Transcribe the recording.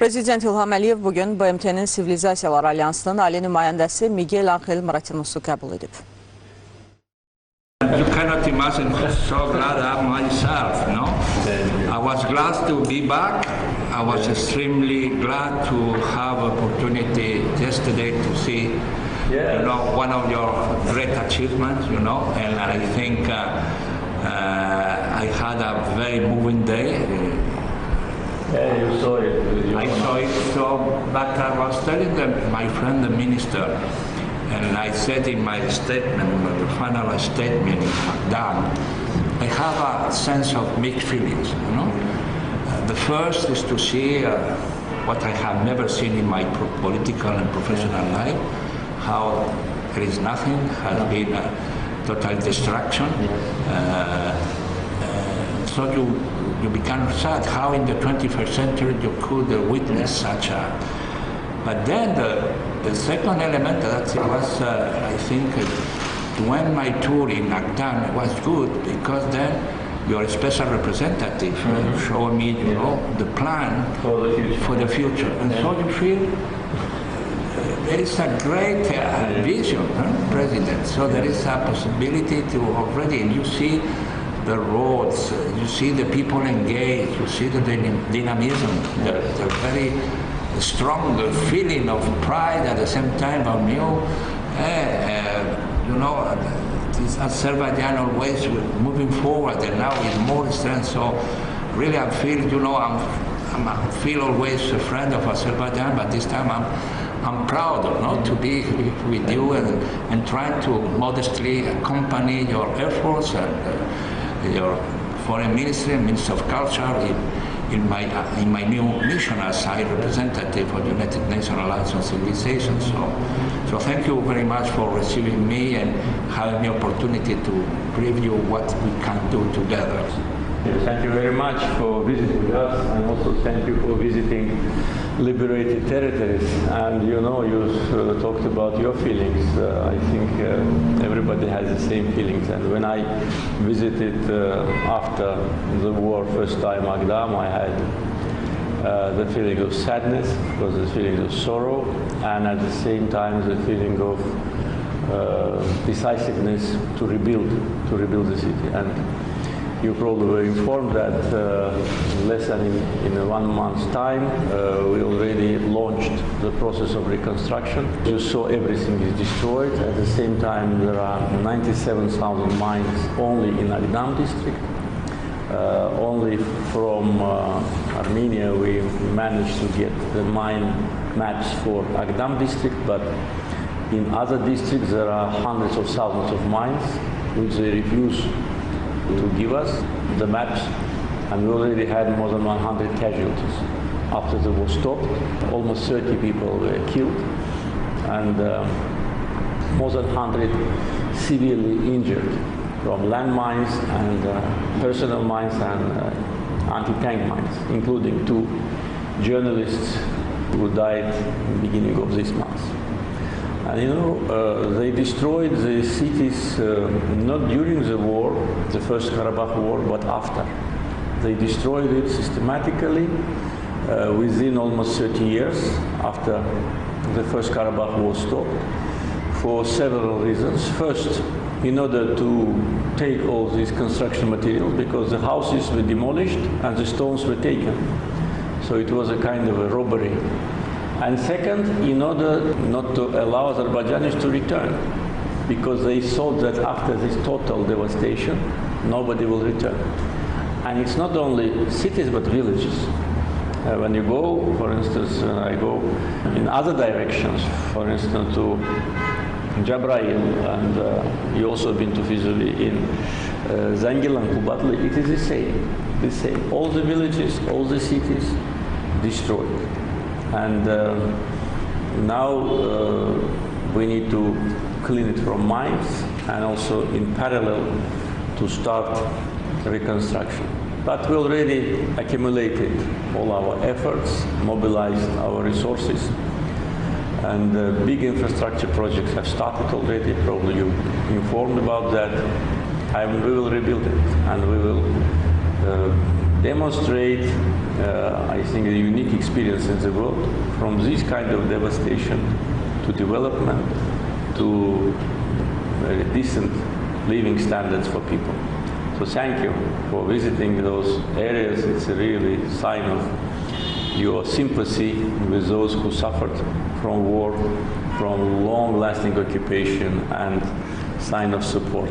Prezident İlham Əliyev bugün BMT-nin Sivilizasiyalar Alyansının ali nümayəndəsi Miguel Ángel Maratinos'u qəbul edib. You cannot imagine how so glad I am myself, no? I was glad to be back. I was extremely glad to have opportunity yesterday to see, you know, one of your great achievements, you know, and I think I had a very moving day. Yeah, you saw it. I saw it, but I was telling them, my friend the minister, and I said in my statement, the final statement in Magdam, I have a sense of mixed feelings, you know. The first is to see what I have never seen in my political and professional life, how there is nothing, has been total destruction. So you become sad how in the 21st century you could witness such a... But then the second element that was, I think, when my tour in Magdam was good, because then your special representative showed me, you know, the plan for the future. And so you feel there is a great vision, President. So there is a possibility to already, and you see the roads, you see the people engaged, you see the dynamism, the very strong feeling of pride at the same time of new, you know, this Azerbaijan always moving forward and now with more strength. So really I feel, you know, I feel always a friend of Azerbaijan, but this time I'm proud, you know, to be with you and trying to modestly accompany your efforts and your foreign ministry and Minister of Culture in my new mission as High Representative for the United Nations Alliance on Civilization. So thank you very much for receiving me and having the opportunity to preview what we can do together. Thank you very much for visiting us, and also thank you for visiting liberated territories. And you know, you talked about your feelings. I think everybody has the same feelings. And when I visited after the war first time Magdam, I had the feeling of sadness, because the feeling of sorrow, and at the same time the feeling of decisiveness to rebuild the city. And you probably were informed that less than in 1 month's time, we already launched the process of reconstruction. You saw everything is destroyed. At the same time, there are 97,000 mines only in Agdam district. Only from Armenia we managed to get the mine maps for Agdam district, but in other districts there are hundreds of thousands of mines which they refuse to give us the maps, and we already had more than 100 casualties. After the war stopped, almost 30 people were killed, and more than 100 severely injured from landmines and personal mines and anti-tank mines, including 2 journalists who died in the beginning of this month. And you know, they destroyed the cities not during the war, the First Karabakh War, but after. They destroyed it systematically within almost 30 years after the First Karabakh War stopped, for several reasons. First, in order to take all this construction material, because the houses were demolished and the stones were taken. So it was a kind of a robbery. And second, in order not to allow Azerbaijanis to return, because they thought that after this total devastation, nobody will return. And it's not only cities, but villages. When you go, for instance, I go in other directions, for instance, to Jabrail, and you also been to Fizuli in Zangilan, Kubatli, it is the same. All the villages, all the cities destroyed. And now we need to clean it from mines, and also in parallel to start reconstruction. But we already accumulated all our efforts, mobilized our resources, and big infrastructure projects have started already. Probably you're informed about that. And we will rebuild it, and we will demonstrate I think, a unique experience in the world, from this kind of devastation to development to very decent living standards for people. So thank you for visiting those areas. It's a really sign of your sympathy with those who suffered from war, from long-lasting occupation, and sign of support.